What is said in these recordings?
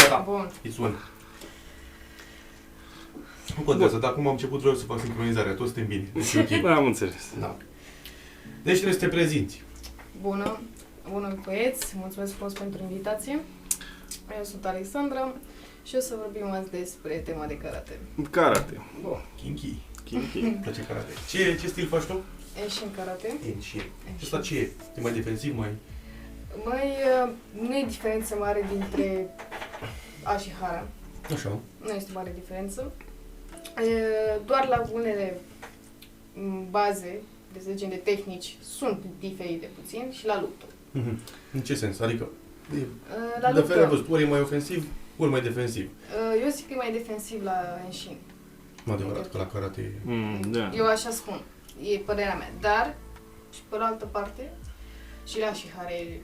Gata. Bun. It's one. Nu contează, dar acum am început vreau să fac sincronizarea, toți suntem bine. Deci e ok. Am înțeles. Da. Deci trebuie să te prezinți. Bună. Bună, băieți. Mulțumesc frumos pentru invitație. Eu sunt Alexandra și o să vorbim azi despre tema de karate. Karate. Bun. Kinky. Kinky. Îmi place karate. Ce stil faci tu? Enshin karate. Enshin. Asta ce e? E mai defensiv, mai... Nu e diferență mare dintre A și Hara. Așa. Nu este mare diferență. Doar la unele baze, de să zicem, de tehnici, sunt diferite puțin și la luptă. În ce sens? Adică... La de luptă. fel ai văzut, ori e mai ofensiv, ori mai defensiv. Eu zic că e mai defensiv la Enshin. Mă adevărat că la karate e... Da. Eu așa spun. E părerea mea. Dar, și pe altă parte, și la Shihare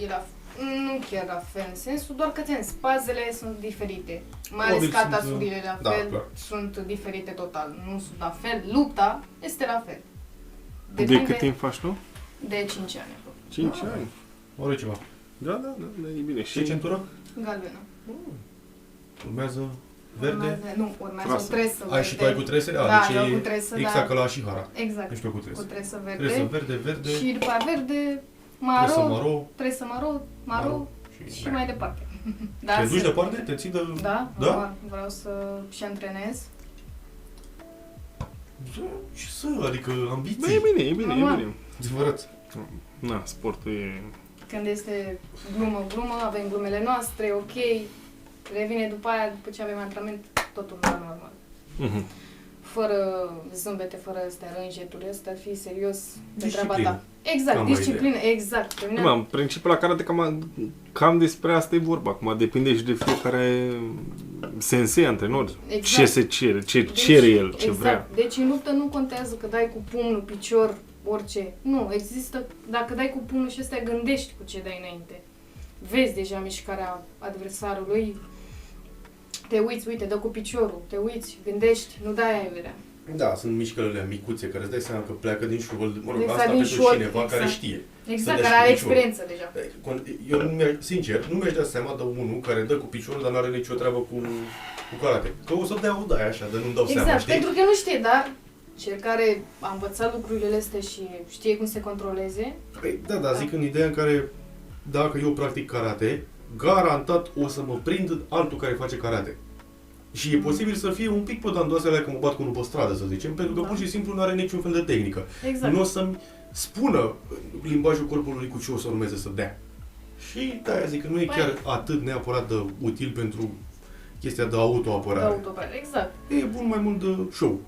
e la... Nu chiar la fel, în sensul, doar că spazele sunt diferite. Mai ales Probabil catasurile la da, fel, clar. sunt diferite total. Nu sunt la fel. Lupta este la fel. De cât timp faci tu? De 5 ani. 5 ani. Ori ceva. Da, e bine. Ce Și centură? Galbenă. Urmează verde. Urmează Trasă. o tresă Ai și tu ai cu trese? Da, deci eu e cu tresă, exact da. ca la Ashihara. Exact. Deci pe cu tresă. Cu tresă Tresă verde. verde. Și după aia verde, Tresă maro, maro. maro și mai departe. Da, Te duci departe? Te ții de... Da, Da? vreau să și antrenez. Ce să? Adică ambiții. Bă, e bine. Adevărat. Na, sportul e... Când este glumă, avem glumele noastre, ok. Revine după aia, după ce avem antrenament, totul normal. Fără zâmbete, fără astea, rânjeturi, ăsta ar fi serios pe treaba ta. Exact, Cam disciplină, exact. Pe mine... În principiu la karate cam despre asta e vorba. Acum depinde și de fiecare sensei, antrenor. Exact. Ce se cere, ce cere el, ce exact. vrea. Deci în luptă nu contează că dai cu pumnul, picior, orice. Nu, există, dacă dai cu pumnul și astea, gândești cu ce dai înainte. Vezi deja mișcarea adversarului, te uiți, uite, dă cu piciorul, te uiți, gândești, nu dai aiurea. Da, sunt mișcările micuțe care îți dai seama că pleacă din șold. Mă rog, Exact, asta din pentru șold, cineva care exact. știe. Exact, Să dea care și are cu piciorul. experiență deja. Eu, sincer, nu mi-aș da seama de unul care dă cu piciorul, dar nu are nicio treabă cu karate. Că o să dea o daie așa, dar nu-mi dau seama, Exact, știi? pentru că nu știe, dar cel care a învățat lucrurile astea și știe cum se controleze, Păi, da, zic în ideea în care dacă eu practic karate, garantat o să mă prind altul care face karate. Și e posibil să fie un pic pădandoase alea că mă bat cu unul pe stradă, să zicem, pentru că Da. pur și simplu nu are niciun fel de tehnică. exact. Nu o să-mi spună limbajul corpului cu ce o să urmeze să dea. Și de-aia zic că nu e Păi- chiar atât neapărat de util pentru chestia de autoapărare. Autoapărare, exact. E bun mai mult de show.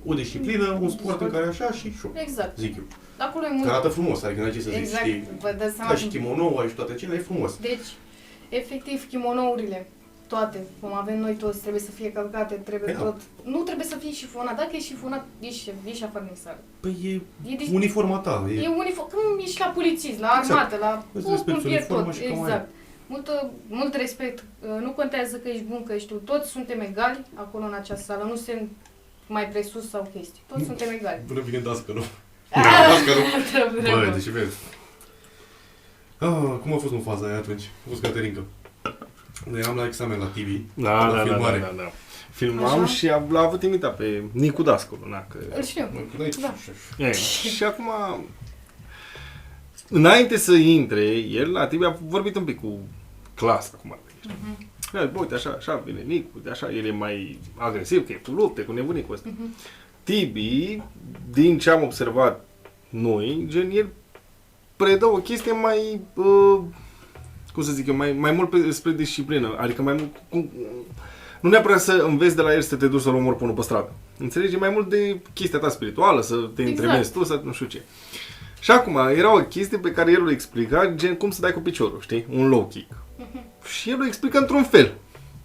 O disciplină, un sport în care așa și show, Exact. zic eu. Acolo e Că mult. arată frumos, adică n-ai ce să zici, Exact, știi? vă dați seama. Ai și kimono, ai și toate acelea, e frumos. Deci, efectiv, kimonourile, toate, cum avem noi toți, trebuie să fie călcate, trebuie Da. tot. Nu trebuie să fie șifonat. Dacă e șifonat, ieși afară din sală. Păi e E, uniforma ta. e uniform, cum ești la polițist, la Exact. armată, la Îți respecti pompier, uniforma tot. și cam Exact. Mult respect. Nu contează că ești bun, că ești tu. Toți suntem egali acolo în această sală. Nu suntem mai presus sau chestii. Toți suntem egali. Până vine dascălul. Ah, Dascălul. trebuie. Băi, deci vezi. Cum a fost în faza aia atunci? A fost Caterinca. Noi eram la examen la TV, la filmare. Da. Filmam Așa? și l-a avut imitat pe Nicu Dascălu, na, că... Îl știu. Noi, Da. E, și acum, înainte să intre el, la TV a vorbit un pic cu clasa, cum ar fi. Bă, uite, așa vine Nicu, uite, așa, el e mai agresiv, că e cu lupte, cu nebunicul ăsta. Tibi, din ce am observat noi, gen, el predă o chestie mai, cum să zic eu, mai mult spre disciplină, adică mai mult, nu neapărat să înveți de la el să te duci să-l omori pe unul pe stradă. Înțelegi? E mai mult de chestia ta spirituală, să te întremezi tu, să nu știu ce. Și acum, era o chestie pe care el o explica, gen cum să dai cu piciorul, știi? Un low kick. Și el o explică într-un fel.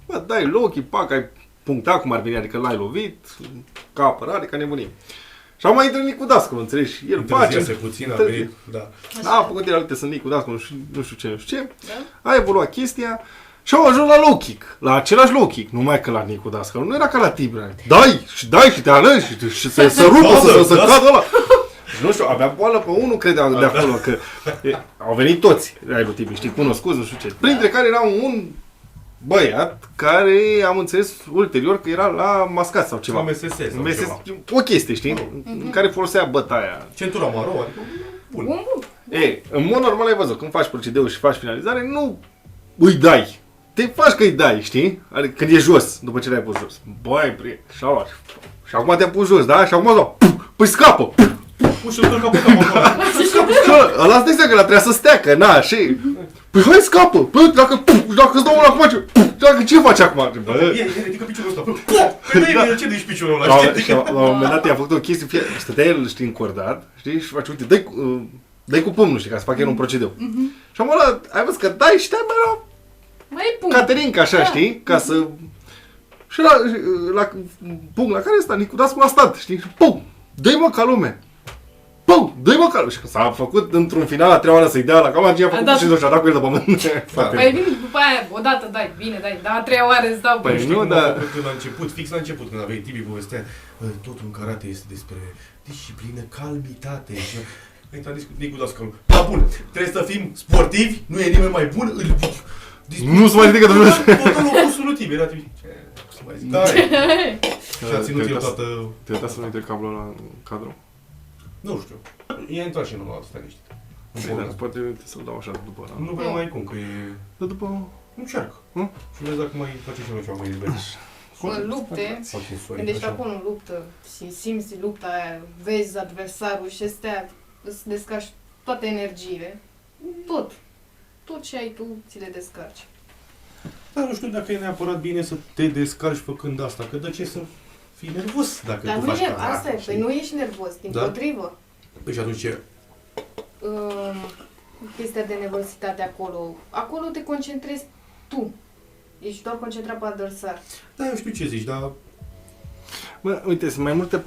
Bă, dai low kick, pac, ai punctat cum ar veni, adică l-ai lovit, ca apărare, ca nebunie. Și am mai întâlnit cu Dascălu, înțelegi? Și el face... puțin, a venit, da. A făcut el, uite, să Nicu Dascălu, nu știu ce. Da? A evoluat chestia și au ajuns la low kick, la același low kick, numai că la Nicu Dascălu nu era ca la Tibra. Dai și te alegi și să rupă, să cadă ăla. Și nu știu, avea boală pe unul, credeam de acolo, că au venit toți ai lui Tibi, știi, cunoscuți, nu știu ce. Printre care era un băiat care am înțeles ulterior că era la mascat sau ceva. La MSS sau ceva. O chestie, știi? În care folosea bătaia. Centura maro, adică bun. Bun. În mod normal ai văzut, când faci procedeul și faci finalizare, nu îi dai. Te faci că îi dai, știi? Adică când e jos, după ce l-ai pus jos. Băi, prieten, și-a luat. Și acum te-am pus jos, da? Și acum păi scapă! Ușor că capul acolo. Ăla îți dai seama că ăla trebuia să stea, că na, și... Păi hai scapă! Păi dacă îți dau una acum, dacă ce faci acum? Bă, Ridică piciorul ăsta. Păi ce dici piciorul ăla? la un moment dat i-a făcut o chestie, stătea el, știi, încordat, știi, și face, uite, dai cu pumnul, știi, ca să facă el un procedeu. Și am ăla, ai văzut că dai și te-ai mai Mai e pun. Caterinca, așa, știi, ca să... Și la pumn la care ăsta, Nicudascu a stat, știi, și pum, dă-i mă ca lume. Pum, dă-i mă ca lume. Și s-a făcut într-un final a treia oară să-i dea la cama, și a făcut și și-a dat cu el de pământ. Păi bine, după aia, odată dai, bine, dai, dar a treia oară îți dau. Păi Știi nu, cum dar... a făcut la început, fix la început, când aveai Tibi povestea, totul în karate este despre disciplină, calmitate. Și a intrat Nicudascu. Da, bun, trebuie să fim sportivi, nu e nimeni mai bun, Nu se mai ridică de vreo. totul opusul lui Tibi, era Tibi. Ce să mai zic, da, și a ținut el toată... Te-ai dat să nu intre cablul ăla în cadru? Nu știu, i-a intrat și în ăla, stai niște. Poate să-l dau așa după ăla. Nu prea mai cum, că e... Dar după... Încearcă. Și vezi dacă mai face ceva mai liber. În lupte, când ești acolo în luptă și simți lupta aia, vezi adversarul și astea, îți descarci toate energiile, tot ce ai tu, ți le descarci. Dar nu știu dacă e neapărat bine să te descarci făcând asta, că de ce să fii nervos dacă Dar tu nu faci e, karate, asta e, păi nu ești nervos, dimpotrivă. Păi și atunci ce? Chestia de nervositate acolo te concentrezi tu. Ești doar concentrat pe adversar. Da, eu știu ce zici, dar... Bă, uite, sunt mai multe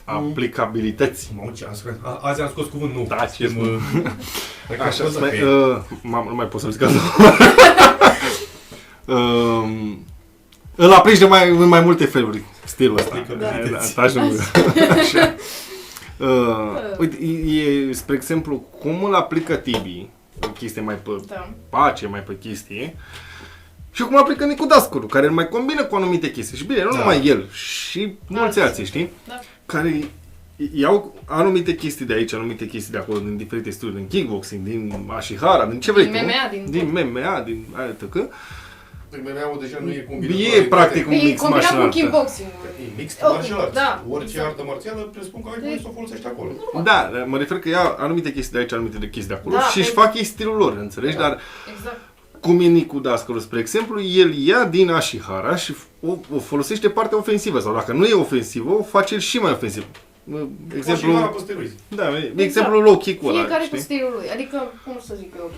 aplicabilități. Mă, ce am scos? Azi am scos cuvânt, nu. Da, ce spun? Așa, nu mai pot să zic asta. Îl aplici de mai multe feluri, stilul ăsta. Așa. Uite, spre exemplu, cum îl aplică Tibi, o chestie mai pe pace, mai pe chestie, și cum aplică Nicudascu, care îl mai combină cu anumite chestii. Și bine, nu numai el, și mulți alții, știi? Da. Care iau anumite chestii de aici, anumite chestii de acolo, din diferite stiluri, din kickboxing, din Ashihara, din ce vrei tu. Din MMA, din aia tăcă. MMA-ul deja nu e combinat. E practic un mix martial art. E combinat cu kickboxing. E mix martial art. Da. Orice artă marțială, presupun că ai voie să o folosești acolo. Da, mă refer că ia anumite chestii de aici, anumite chestii de acolo și își fac ei stilul lor, înțelegi? Dar cum e Nicudascu, spre exemplu, el ia din Ashihara și o folosește partea ofensivă. Sau dacă nu e ofensivă, o face și mai ofensivă. Exemplu... Da, exemplu low kick-ul ăla. Fiecare cu stilul lui. Adică, cum să zic eu,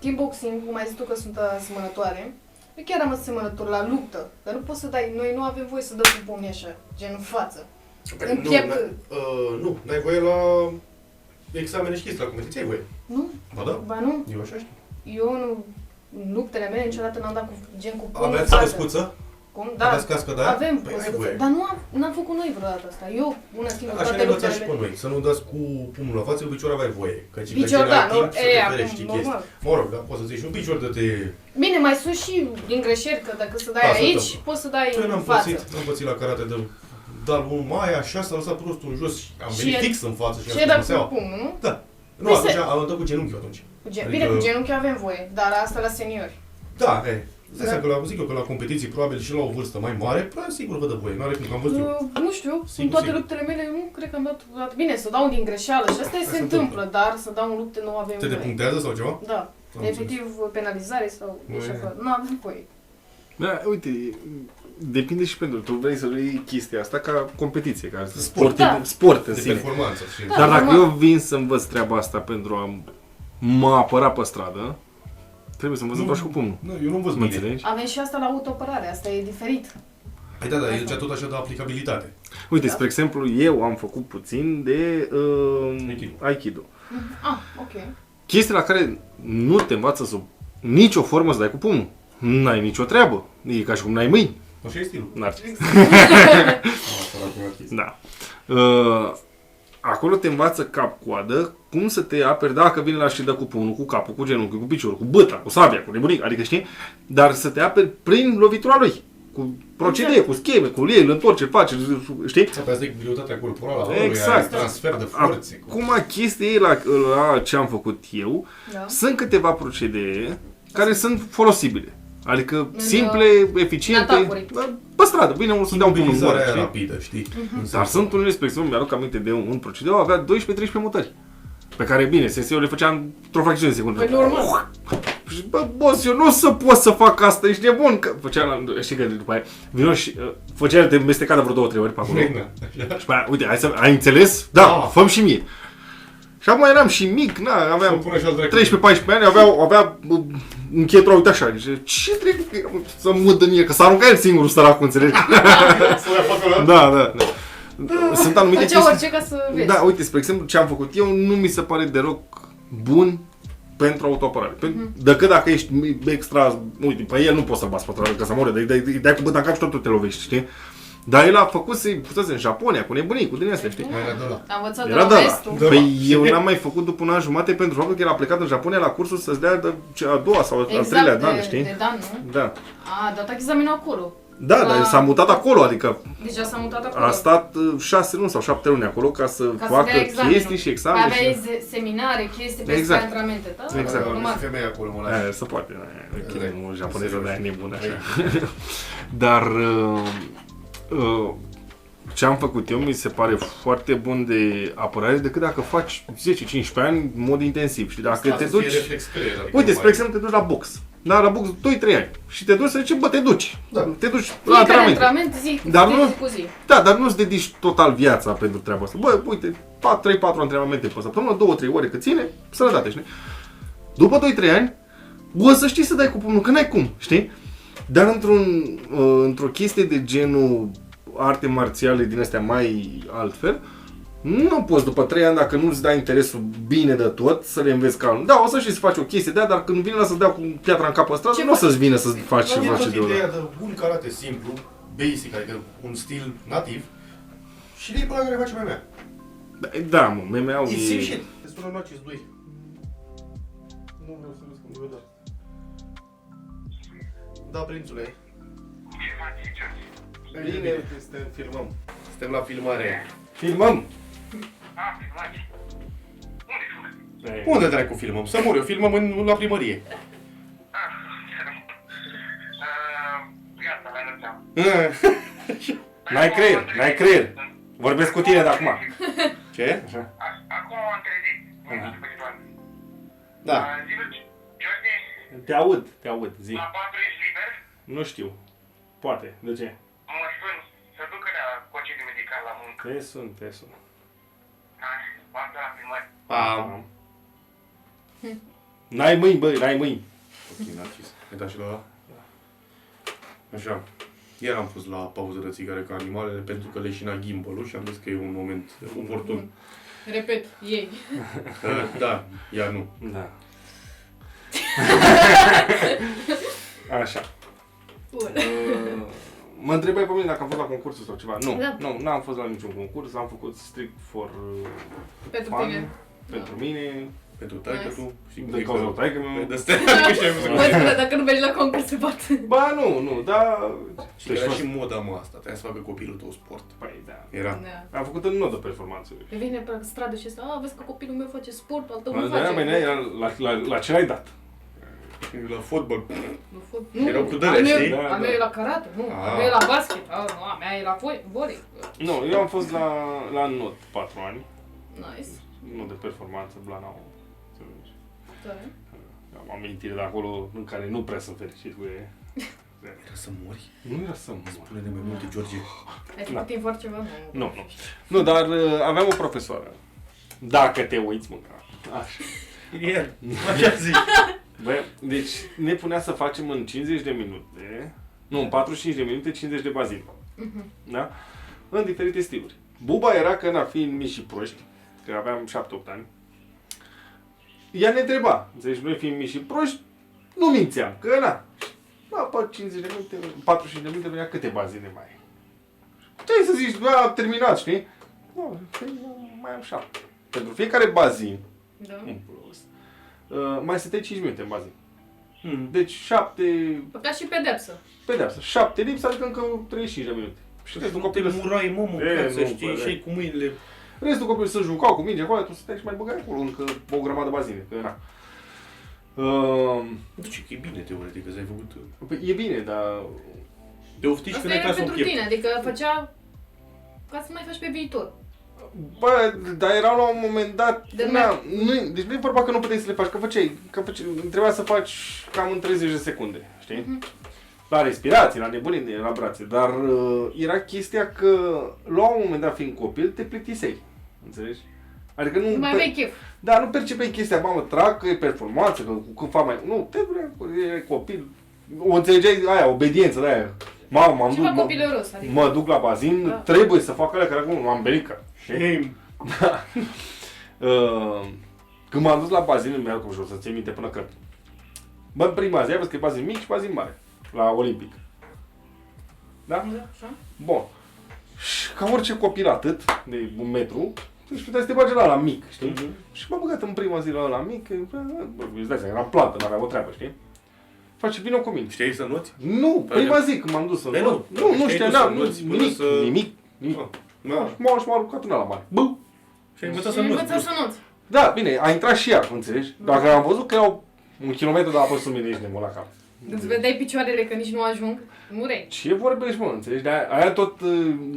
kickboxing, cum ai zis tu că sunt asemănătoare, eu chiar am asemănător la luptă, dar nu poți să dai, noi nu avem voie să dăm cu pumni așa, gen în față. În piept. Nu, n-ai voie la examene și chestii, la competiție ai voie. Nu? Ba da? Ba nu. Eu așa știu. Eu în luptele mele niciodată n-am dat cu gen cu pumni în față. față. Aveți căscuță? Cum? Da. Aveți cască, da? Avem păi căscuță, dar n-am făcut noi vreodată asta. Eu, una schimbă așa toate ne învățați și luptele pe noi, să nu dați cu pumnul la față, cu picior aveai voie. Picior, da, nu, să te ferești chestii. Mă rog, da, poți să zici un picior de te... Bine, mai sus și din greșeli, că dacă să dai aici, poți să dai în față. Am pățit la karate de... Dar mai așa s-a lăsat prostul în jos și am venit fix în față și am dat cu pumnul, nu? Da. Nu, atunci am dat cu genunchiul atunci. Bine, cu genunchiul avem voie, dar asta la seniori. Da, Zic că zic eu că la competiții, probabil și la o vârstă mai mare, probabil sigur vă dă voie, n-are cum, am văzut eu. Nu știu, în toate luptele mele, nu cred că am dat bine, să dau din greșeală și asta se întâmplă, dar să dau în lupte nu avem voie. Te depunctează sau ceva? Da, efectiv penalizare sau așa, nu avem voie. Da, uite, depinde și pentru tu vrei să iei chestia asta ca competiție, ca sport în sine. De performanță. Dar dacă eu vin să învăț treaba asta pentru a mă apăra pe stradă, trebuie să învăț doar și cu pumnul. Nu, eu nu învăț bine. Avem și asta la autoapărare, asta e diferit. Păi da, el zicea tot așa de aplicabilitate. Uite, spre exemplu, eu am făcut puțin de Aikido. Ok. Chestii la care nu te învață sub nicio formă să dai cu pumnul. N-ai nicio treabă. E ca și cum n-ai mâini. Așa e stilul. Da. acolo te învață cap-coadă cum să te aperi dacă vine la și dă cu pumnul, cu capul, cu genunchiul, cu piciorul, cu băta, cu sabia, cu nebunia, adică știi? Dar să te aperi prin lovitura lui. Cu procedee, cu scheme, cu ei, îl întorce, îl face, știi? Asta e greutatea corporală a Exact. transfer de forțe. Acum chestii la ce am făcut eu, sunt câteva procedee care sunt folosibile. Adică simple, eficiente, pe stradă, bine, unul să dea un pumn în gură, știi? rapidă, știi? Dar sunt unele, spre exemplu, mi-aduc aminte de un procedeu, avea 12-13 mutări. Pe care, bine, eu le făceam într-o fracțiune de secundă. Păi normal. Și, bă, boss, eu nu o să pot să fac asta, ești nebun. Că făceam, știi că după aia, vino și făcea de mestecată vreo 2-3 ori pe acolo. Și pe aia, uite, ai înțeles? Da, fă-mi și mie. Și acum eram și mic, aveam 13-14 ani, avea încheietura, uite așa, zice, ce trebuie să mut în el, că s-a aruncat el singurul săracul, înțelegi? Da. Sunt anumite chestii. Făcea orice ca să vezi. Da, uite, spre exemplu, ce am făcut eu nu mi se pare deloc bun pentru autoapărare. Decât dacă ești extra, uite, pe el nu poți să-l bați pe că să moare, îi dai cu băta în cap și tot te lovești, știi? Dar el a făcut să-i pusese în Japonia, cu nebunii, cu din astea, știi? Am învățat de la vestul. Păi eu n-am mai făcut după un an jumate pentru faptul că el a plecat în Japonia la cursul să-ți dea a doua sau al treilea dan, știi? De dan, nu? Da. A, dat examenul acolo. Da, dar s-a mutat acolo, adică deja s-a mutat acolo. A stat 6 luni sau 7 luni acolo ca să facă chestii și examene. Aveai seminare, chestii pe antrenamente, da? Exact. Nu se femeie acolo, mă lași. Se poate, o japoneză de aia nebună așa. Dar ce am făcut eu mi se pare foarte bun de apărare decât dacă faci 10-15 ani în mod intensiv. Și dacă te duci... Uite, spre exemplu, te duci la box. Da, la box 2-3 ani. Și te duci să zici, bă, te duci. Da. Te duci la antrenament. Zi cu zi. Da, dar nu-ți dedici total viața pentru treaba asta. Bă, uite, 3-4 antrenamente pe săptămână, 2-3 ore cât ține, sănătate, știi? După 2-3 ani, bă, să știi să dai cu pumnul, că n-ai cum, știi? Dar într-o chestie de genul arte marțiale din astea mai altfel, nu poți după 3 ani, dacă nu-ți dai interesul bine de tot, să le înveți calm. Da, o să știi să faci o chestie de aia, dar când vine la să-ți dea cu piatra în cap în stradă, nu o să-ți vină să faci ce faci de ideea de un karate simplu, basic, adică un stil nativ, și de-i pe la care face MMA. Da, mă, MMA-ul e... Sim shit. Te sună Nocis 2. Nu vreau să vezi cum vă da. Da, prințule. Ce faci, George? Bine, filmăm. Suntem la filmare. Filmăm? Filmați. Unde filmăm? Unde dracu filmăm? Să mor eu, filmăm la primărie. Gata, mai lăsăm. N-ai creier. Vorbesc cu tine de acum. Ce? Acum am trezit. Da. Zi-mi, George, Te aud, zi. la 4 ești liber? Nu știu. Poate, de ce? Mă spun, să ducă la concediu medical la muncă. Te sun. M-am dat la filmare. N-ai mâini, băi, n-ai mâini. Ok, Narcis. Ai dat și la ăla? Da. Așa. Iar am fost la pauză de țigare ca animalele pentru că leșina gimbal-ul și am zis că e un moment oportun. Repet, ei. Da, iar nu. Da. Așa. Bun. Mă întrebai pe mine dacă am fost la concursuri sau ceva. Da. Nu, n-am fost la niciun concurs, am făcut strict for Pentru fun, tine. pentru mine, Pentru taică-tu. de cauza lui taică-meu. De astea, adică știi cum Mă spune, dacă nu mergi la concurs, se poate. Ba nu, dar... Și era și moda mă asta, trebuia să facă copilul tău sport. Păi da. Era. Da. Am făcut în nodă performanțe. Vine pe stradă și zice, vezi că copilul meu face sport, al tău Dar nu era face. era la ce ai dat? La fotbal. Nu, Erau cu dărea, știi? A mea e la karate, nu. A mea e la basket, nu, a mea e la volei. Nu, eu am fost la not 4 ani. Nice. Nu de performanță, Blanau. Tare. Am amintire de acolo în care nu prea sunt fericit cu ei. Era să mori? Nu era să mor. Spune-ne mai multe, George. Ai făcut timp foarte ceva? Nu. Nu, dar aveam o profesoară. Dacă te uiți, mânca. Așa. El, așa zic. Bă, deci ne punea să facem în 50 de minute, nu, în 45 de minute, 50 de bazin. Da? În diferite stiluri. Buba era că, fiind mici și proști, că aveam 7-8 ani, ea ne întreba. Deci noi fiind mici și proști, nu mințeam, că pe 50 de minute, 45 de minute venea câte bazine mai ai. Ce ai să zici, a terminat, știi? Nu, mai am 7. Pentru fiecare bazin, Da. în plus, mai stăteai 5 minute în bazin. Deci 7 Ca și pedepsă. pedeapsă. 7 lipsă, adică încă 35 de minute. Și restul Nu te copilul murai, mă, să știi, și cu mâinile. Restul copilul să jucau cu minge acolo, tu stăteai și mai băgai acolo încă o grămadă de bazine. Că, na. Deci e bine, teoretic, că ți-ai făcut. Păi, e bine, dar... Te oftici Asta când ai era clasă în pentru piept. tine, adică făcea ca să mai faci pe viitor. Bă, dar era la un moment dat... De deci nu e vorba că nu puteai să le faci, că făceai, trebuia să faci cam în 30 de secunde, știi? La respirație, la nebunii, la brațe, dar era chestia că la un moment dat fiind copil, te plictiseai, înțelegi? Adică nu... Nu mai aveai chef. Da, nu percepeai chestia, mamă, trag, că e performanță, că când fac mai... Nu, te durea, e copil, o înțelegeai aia, obediență de aia. Mamă, m-am Ceva dus, copilăros, adică. mă duc la bazin, Da. trebuie să fac alea, că acum m-am berică. Shame. Da. Când m-am dus la bazin, îmi iau cu jos, să ții minte până când. Bă, în prima zi, ai văzut că e bazin mic și bazin mare, la Olimpic. Da? Da, așa. Bun. Și ca orice copil atât, de 1 metru, deci puteai să te bagi la ăla mic, știi? Și m-am băgat în prima zi la ăla mic, îți dai seama, era plată, n-avea o treabă, știi? Face, vină cu mine. Știai să noți? Nu, prima zi când m-am dus să Păi nu știai știam, tu să n-am, învăți până nimic, să- nimic. Da. M-am aruncat în ăla mare. Bă! Și ai învățat Și să noți. învăța să noți. Da, bine, a intrat și ea, înțelegi? Dacă am văzut că erau 1 kilometru de apă sus mine, ești nebun la cap. Îți vedeai picioarele că nici nu ajung, mureai. Ce vorbești, mă, înțelegi? De aia tot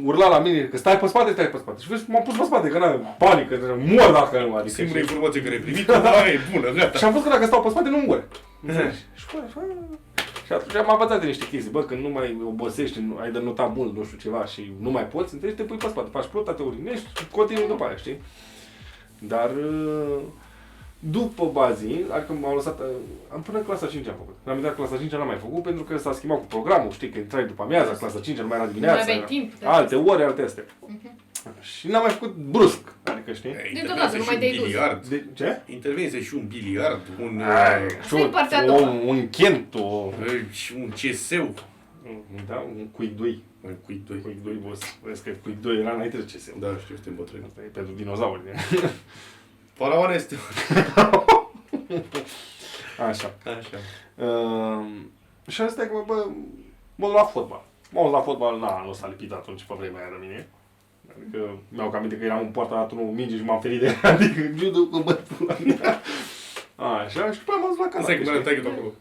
urla la mine, că stai pe spate. Și vezi, m-am pus pe spate, că n-am panică, mor dacă nu, adică. Singura informație care ai primit, da, e bună, gata. Și am văzut că dacă stau pe spate, nu mor. Înțelegi? Și atunci am învățat de niște chestii, bă, când nu mai obosești, ai de notat mult, nu știu ceva și nu mai poți, înțelegi, te pui pe spate, faci plota, te urinești și continui după aia, știi? Dar după bazin, adică m-au lăsat, până în clasa 5 am făcut. Am intrat clasa 5 n-am mai făcut pentru că s-a schimbat cu programul, știi, că intrai după amiaza, clasa 5 nu mai era dimineața. Nu mai aveai era timp de alte ore, alte astea. Și n-am mai făcut brusc, adică știi? Dintotdeauna, nu mai te-ai dus. biliard. De, ce? Intervenise și un biliard, un... Asta e partea a doua. Un chento, și un CSU. da, un quick 2. Un Quick 2. Quick 2, boss. Vezi că Quick 2 era înainte de CSU. Da, știu, suntem bătrâni. Asta e pentru dinozauri. Faraona este... Așa. Așa. Și asta e că, bă, mă duc la fotbal. M-am dus la fotbal, nu s-a lipit atunci pe vremea aia de mine. Adică mi-au aminte că eram în poarta la turnul minge și m-am ferit de ea, adică judo cu bătula mea. Așa, și după aia m-am dus la Asta e karate. că mi-a știi? tăiat acolo.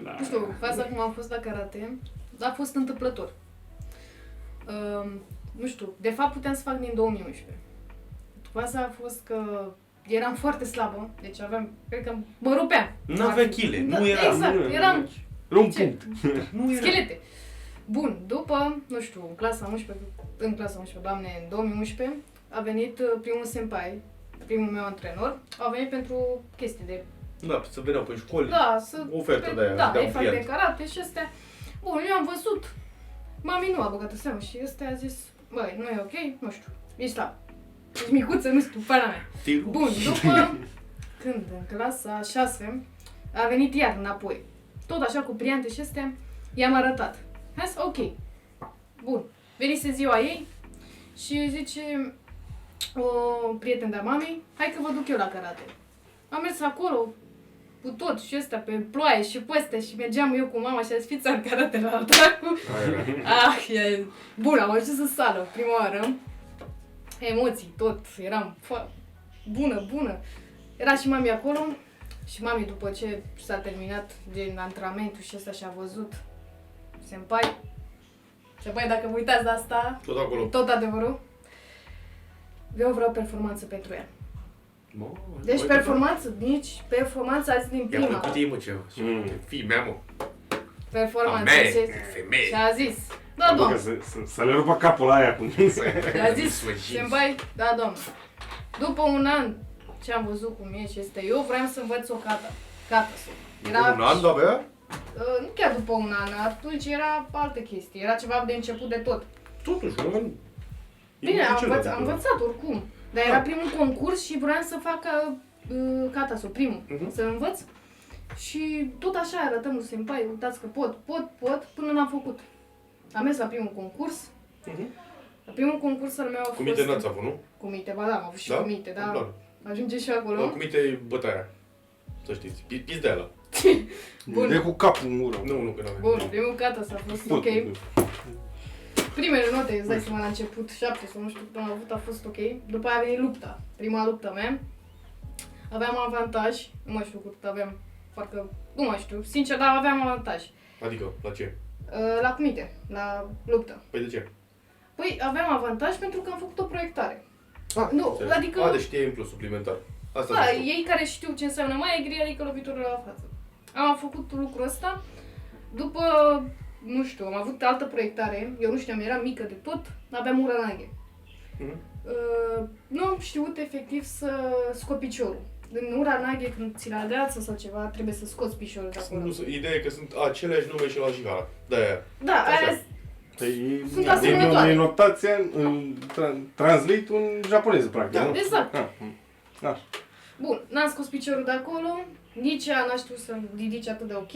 Da. Nu știu, faza cum am fost la karate, a fost întâmplător. Nu știu, de fapt puteam să fac din 2011. Faza a fost că eram foarte slabă, deci aveam, cred că mă rupeam. N-avea chile, Da, nu era. exact, nu eram Era un Ce? punct. Nu era. schelete. Bun, după, nu știu, în clasa 11, Doamne, în 2011, a venit primul senpai, primul meu antrenor, a venit pentru chestii de Da, să veneau pe școli. da, Ofertă de aia, da, de îi fac de ampliat. karate și astea. Bun, eu am văzut. Mami nu a băgat în seamă și ăsta a zis, băi, nu e ok, nu știu, ești slab. Ești micuță, nu știu, pana mea. Bun, după, când, în clasa 6, a venit iar înapoi. Tot așa cu priante și astea, i-am arătat. A zis, ok, bun, venise ziua ei și zice, o prieten de-a mamei, hai că vă duc eu la karate. Am mers acolo, cu tot și ăsta pe ploaie și pe astea și mergeam eu cu mama și a zis, fiți în karate la dracu. Bun, am ajuns în sală, prima oară. Emoții, tot, eram bună. Era și mami acolo și mami după ce s-a terminat din antrenamentul și ăsta și-a văzut senpai, dacă vă uitați de asta, Tot acolo. tot adevărul, eu vreau performanță pentru ea. Mă, Deci uite, performanța azi din I-a prima. plăcut ei, mă, ceva. Fii mea, mă. Performanță. A mea, Și femeie. a zis, da, Bă, domn. că să le rupă capul la aia cu A zis, Sfârșit. senpai, da, domn. După un an ce am văzut cum e și este, eu vreau să învăț o kata. Era, Un an de-abia? nu chiar după un an, atunci era altă chestie, era ceva de început de tot. Totuși, nu? Bine, am învățat oricum, dar era primul concurs și vreau să fac kata, primul, să învăț. Și tot așa arătăm lui senpai, uitați că pot, până n-am făcut. Am mers la primul concurs, Primul concurs al meu a fost... Cu minte n-ați avut, nu? Cu minte, ba da, am avut și Da? cu minte, În da. plan. Ajunge și acolo. Cu minte e bătaia. Să știți. Pizdeala. Bun. De cu capul în gură. Nu, că n-avem. Bun, primul cata s-a fost ok. Primele note, îți dai seama, la început, 7 sau nu știu cât am avut, a fost ok. După aia a venit lupta, prima luptă mea. Aveam avantaj, nu mai știu cât aveam, parcă, nu mai știu, sincer, dar aveam avantaj. Adică, la ce? La cumite, la luptă. Păi de ce? Păi aveam avantaj pentru că am făcut o proiectare. Nu, înțeleg. adică- deci știe în plus suplimentar. Asta Da, zici tu. ei care știu ce înseamnă mai gri, adică lovitură la față. Am făcut lucrul ăsta, după, nu știu, am avut altă proiectare, eu nu știam, eram mică de tot, aveam uranaghe. Mhm. Nu am știut efectiv să scot piciorul. În uranaghe, când ți la greață sau ceva, trebuie să scoți piciorul de acolo. Ideea e că sunt aceleași nume și la Jigara. De-aia. Da, Așa. aia Sunt E asemănătoare. notația, translate un japonez, practic, Da, nu? exact. Da. Bun, n-am scos piciorul de acolo, nici ea n-a știut să ridice atât de ok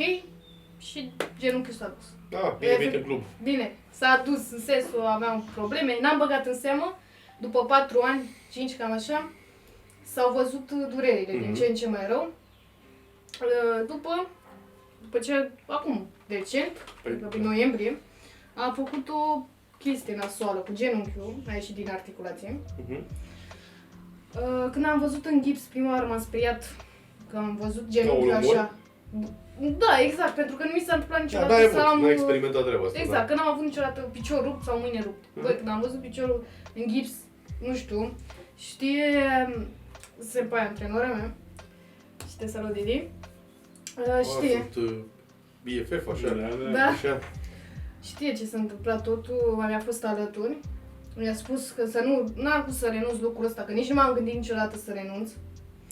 și genunchiul s-a dus. Da, bine venit în club. Bine, s-a dus în sensul, aveam probleme, n-am băgat în seamă, după 4 ani, 5 cam așa, s-au văzut durerile din ce în ce mai rău. După ce, acum, recent, adică prin noiembrie, am făcut o chestie nasoală cu genunchiul, a ieșit din articulație. Când am văzut în gips, prima oară m-am speriat că am văzut genunchiul Ca un așa. Da, exact, pentru că nu mi s-a întâmplat Da, niciodată da, e să mult, am... n-ai experimentat treaba asta. Exact, că n-am avut niciodată picior rupt sau mâine rupt. Băi, când am văzut piciorul în gips, nu știu, știe senpai antrenora mea, știe salut Didi, știe, Sunt BFF, așa. da, Așa. știe ce s-a întâmplat totul, mi-a fost alături. Mi-a spus că să nu, n-am cum să renunț lucrul ăsta, că nici nu m-am gândit niciodată să renunț.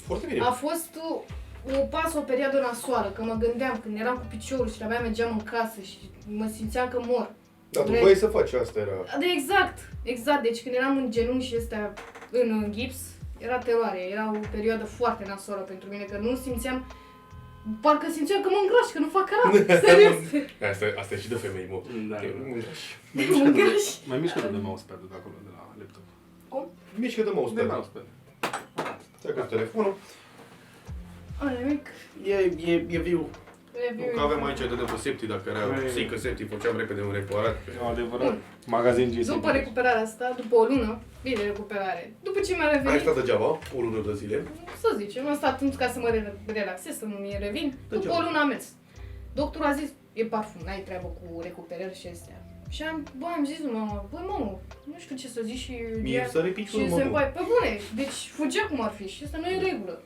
Foarte bine. A fost o perioadă nasoală, că mă gândeam când eram cu piciorul și abia mergeam în casă și mă simțeam că mor. Dar tu voiai să faci, asta era. De exact, deci când eram în genunchi și ăstea în gips, era teroare, era o perioadă foarte nasoală pentru mine, că nu simțeam, parcă simțeam că mă îngraș, că nu fac karate, serios. Asta e și de femei, mă. Da. Mă îngraș. Mai mișcă de mousepad-ul de acolo, de la laptop. Cum? Mișcă de De mousepad. mousepad. Stai cu telefonul. Ăla mic, E viu. review. Că aveam aici de pe Septi, dacă era sică Septi, făceam repede un reparat. Adevărat. Magazin GC. După recuperarea asta, după o lună, bine recuperare, după ce mi-a Ai revenit, stat degeaba, o lună de zile. să zicem, am stat ca să mă relaxez, să nu-mi revin, după o lună am mers. Doctorul a zis, e parfum, n-ai treabă cu recuperări și astea. Și am zis mama, băi mamă, nu știu ce să zic și... Mie să repiciul, Și mă, se nu. pe bune, deci fugea cum ar fi și asta nu e în regulă.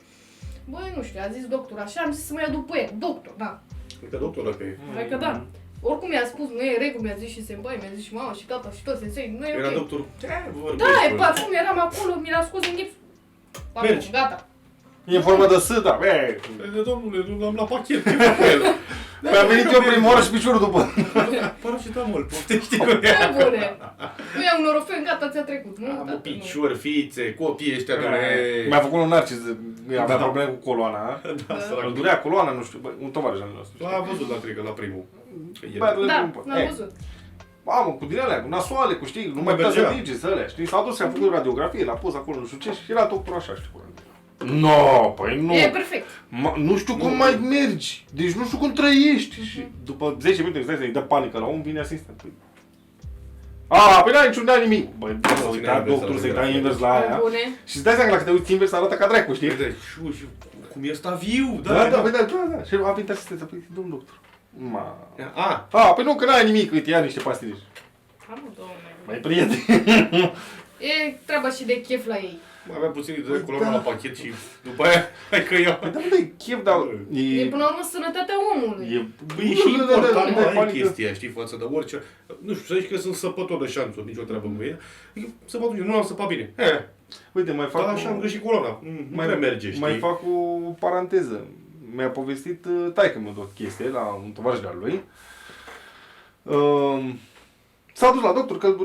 Băi, nu știu, a zis doctor așa, am zis să mă iau după el, doctor, da. Cred că doctor dacă e. Hai că da. Oricum mi-a spus, nu e în regulă, mi-a zis și senpai, mi-a zis și mama și tata și toți sensei, nu e Era ok. doctorul. Da, e parfum, eram acolo, mi l-a scos în gips. Parfum, Mergi. gata. E în formă de S, da. Bă, Domnule, nu l-am la pachet, ce fac cu el? mi-a venit eu prima oară și piciorul după. Paracetamol, poftește cu Bă, ea. bune. Nu iau un norofen, gata, ți-a trecut, nu? Am Tata, nu. picior, fițe, copii ăștia, doamne. Mi-a făcut un narcis, avea probleme cu coloana. Da, Îl sărac. durea coloana, nu știu, bă, un tovarăș al nostru. L-a văzut la trecă, la primul. Bă, Da, l-am văzut. Mamă, cu din alea, cu nasoale, cu știi, nu mai mergea. putea să ridice, să alea, știi? S-a dus, și-a făcut radiografie, l-a pus acolo, nu știu ce, și era doctorul așa, știi, cu No, păi nu. E perfect. Nu știu cum mai mergi, deci nu știu cum trăiești. Și după 10 minute îți dai să-i dă panică la om, vine asistent. Păi n-ai niciun dea nimic. Băi, să uita doctorul, să-i dai invers la aia. Bune. Și îți dai seama că dacă te uiți invers arată ca dracu, știi? Și cum e ăsta viu, Da, păi da. Și a venit asistența, păi, domnul doctor. Păi nu, că n-ai nimic, uite, ia niște pastile. Mai prieteni. E treaba și de chef la ei. Mai avea puțin de coloana la pachet și după aia, hai că ia. Păi da, bă, e chef, dar E până la urmă sănătatea omului. Băi, e și important, da, mă, ai panică. chestia, știi, față de orice. Nu știu, să zici că sunt săpător de șanțuri, nicio treabă cu ei. Adică săpătul, nu l-am săpat bine. Uite, mai fac Dar așa am greșit coloana. Nu prea merge, știi? Mai fac o paranteză. Mi-a povestit taică-mi o chestie la un tovarăș de-al lui. S-a dus la doctor că îl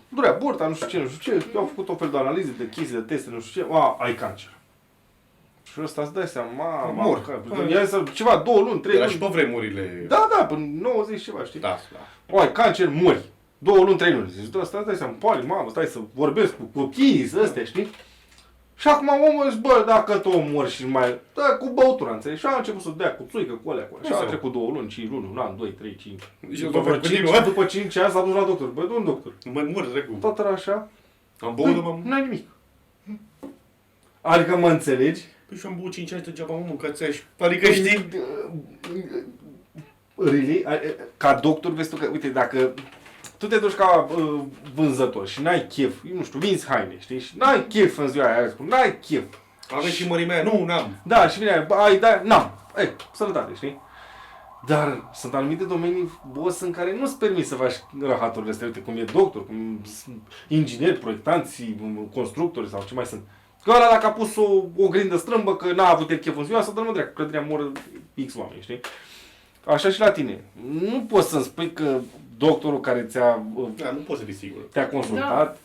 durea burta, nu știu ce, eu am făcut o fel de analize, de chestii, de teste, nu știu ce, ai cancer. Și ăsta îți dai seama, Mor. i-a zis ceva, 2 luni, 3 Era luni. și pe vremurile... Da, până 90 ceva, știi? Da. Ai cancer, mori. 2 luni, 3 luni. Zici, stai să-mi pali, mamă, stai să vorbesc cu copiii, să ăstea, știi? Și acum omul zice, bă, dacă tu omori și mai... Da, cu băutura, înțelegi? Și a început să dea cu țuică, cu alea, cu alea. Și a trecut 2 luni, 5 luni, 1 an, 2, 3, 5. După 5 ani s-a dus la doctor. Băi, du-un doctor. Mă mor, dracu. Tot era așa. Am băut, mă... N-ai nimic. Adică mă înțelegi? Păi și am băut 5 ani degeaba, mă mâncați-aș. Adică știi? Really? Ca doctor, vezi tu că, uite, dacă tu te duci ca vânzător și n-ai chef, nu știu, vinzi haine, știi? Și n-ai chef în ziua aia, spun, n-ai chef. Aveți și mărimea, nu, n-am. Da, și vine aia, ai, da, n-am. Ei, sănătate, știi? Dar sunt anumite domenii, boss, în care nu-ți permis să faci rahaturile astea, uite, cum e doctor, cum sunt ingineri, proiectanți, constructori sau ce mai sunt. Că ăla dacă a pus o grindă strâmbă, că n-a avut el chef în ziua, să dă-mă dreacu, clădirea mor X oameni, știi? Așa și la tine. Nu poți să-mi spui că doctorul care Da, nu poți să fii sigur. te-a consultat,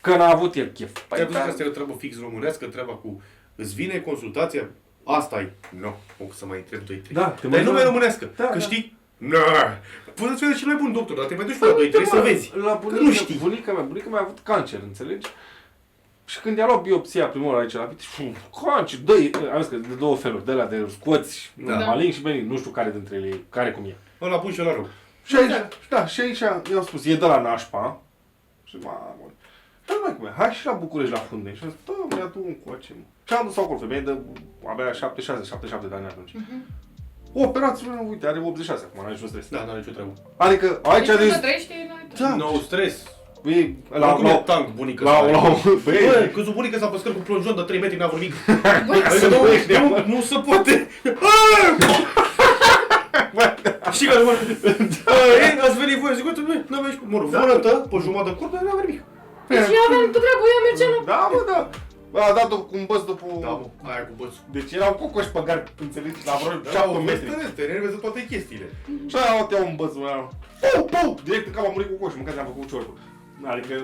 că n-a avut el chef. Păi, te-a că asta e o treabă fix românească, treaba cu îți vine consultația, asta e. Nu, o să mai întreb 2-3. Da, dar e nume românească, da, că da. știi? Poți să-ți fie cel mai bun doctor, dar te mai duci la 2-3 să vezi. La Că nu știi. bunica mea a avut cancer, înțelegi? Și când i-a luat biopsia prima oară aici la pit, cancer, am zis că de 2 feluri, de la de scoți, Da. malign și benign, nu știu care dintre ele, care cum e. Ăla bun și ăla rău. Și aici, da, și aici i-am spus, e de la nașpa. Și mamă, dar mai cum e, hai și la București la funde. Și am zis, bă, mi-a tu un coace, mă. Și am dus acolo, femeie de abia 76-77 de ani atunci. O operație, uite, are 86 acum, n-are niciun stres. Da, n-are nicio treabă. Adică aici a Deci zis, nu trăiește, da, No stres. băi, Acum e tank bunica. băi, Bă, când o bunică s-a păscat cu plonjon de 3 metri, n-a vorbit. Băi, Adică nu se poate. Știi care mă... Ați venit voi, zic, uite, nu aveți cum. Mă rog, vânătă, pe jumătate de curte, n-avea nimic. deci eu aveam tot treabă, ea mergea la... da, mă, da. A dat-o cu un băț după... Da, mă, aia cu bățul. Deci erau cocoși pe gard, înțelegi, la vreo Da, 7 o metri. te enervezi toate chestiile. Și aia o te iau un băț, mă, pau, direct în cap am murit cu cocoși, mâncați am făcut ciorbă. Adică,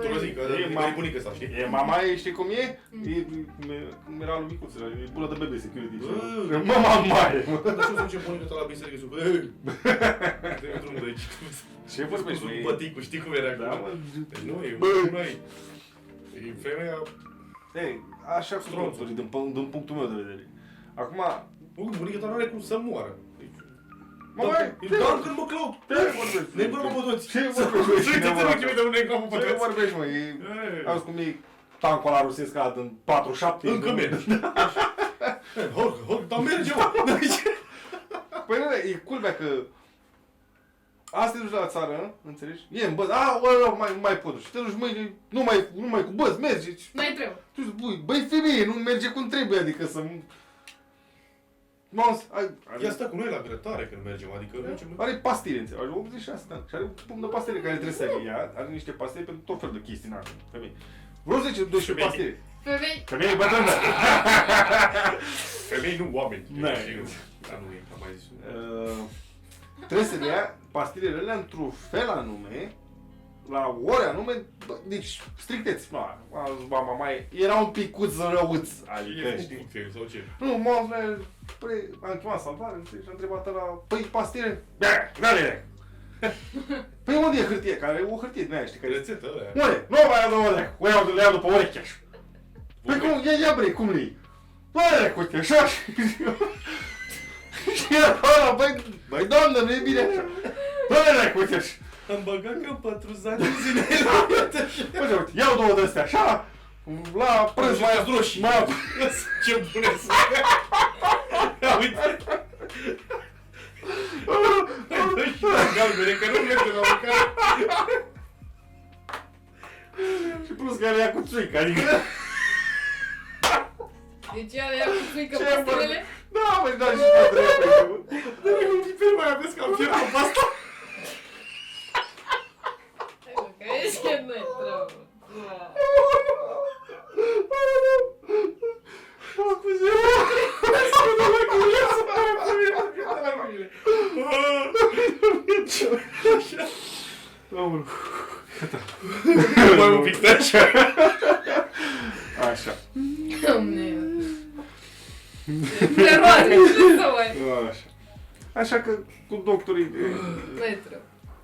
Tu vă zic, că e bunica asta, știi? e mama ei, știi cum e? Cum era lui Micuț, e bună de bebe security. Bă. Mama mare, mă. Dar și o să duce bunica ta la biserică și zic, te drumul de aici. Ce vorbești, Cu mă? băticul, știi cum era Da, acum? mă. Deci nu, e Bă. una e femeia... Ei, așa cu stronțuri, din punctul meu de vedere. Acum, Bunica ta nu are cum să moară. mă, mai, Doar când mă clau. ce vorbești? Ne bără pe toți. Ce vorbești? Uite-te ochii mei de unde încapă pe Ce toți. vorbești, mă? Auzi cum e tancul ăla rusesc ăla din 47. Încă mergi. Dar merge, mă. Păi nu, e culmea că asta te duci la țară, înțelegi? E în băz, mai pot. Și te duci mâine, nu mai cu băz, mergi. N-ai treabă. Tu zici, băi femeie, nu merge cum trebuie, adică să... Ia stai cu noi la grătare când mergem, adică mergem... Are pastile, înțelegi? Are 86 de ani și are un pumn de pastile care trebuie să le ia. Are niște pastile pentru tot fel de chestii, n-are, femei. Vreo 10-12 pastile. Femei, Femeie bătrână. Femei, nu oameni. N-ai. Da, nu e, am mai zis. Trebuie să le ia pastilele alea într-un fel anume, la ore anume, deci stricteți. Mama mai era un picuț răuț, adică, știi? Sau ce? Nu, am chemat salvare, și am întrebat la, păi pastile? Dale! Păi unde e hârtie? Care e o hârtie din aia, știi? Care... Rețetă ăla. Unde? Nu mai iau de le iau după ureche. Păi cum, ia bre, cum le-i? Băi, uite, așa și era ăla, băi, doamnă, nu e bine așa. Băi, uite, așa. Am băgat că 4 ani de zile. Uite, uite, iau 2 de astea, așa, la prânz mai roșii. Ce bune sunt. Ia uite. Dă și la galbene, că nu merge la mâncare. și plus că ia cu țuică, adică... deci ea le ia cu frică Ce pastilele. Da, măi, da, și pe dreaptă. Dar e un nivel mai aveți că am fiert cu pasta. Hai mă, că ești că nu-i treabă. Mai un pic de așa. Așa. Doamne. Prea roare, ce să mai... Așa. Așa că cu doctorii... Nu-i treabă.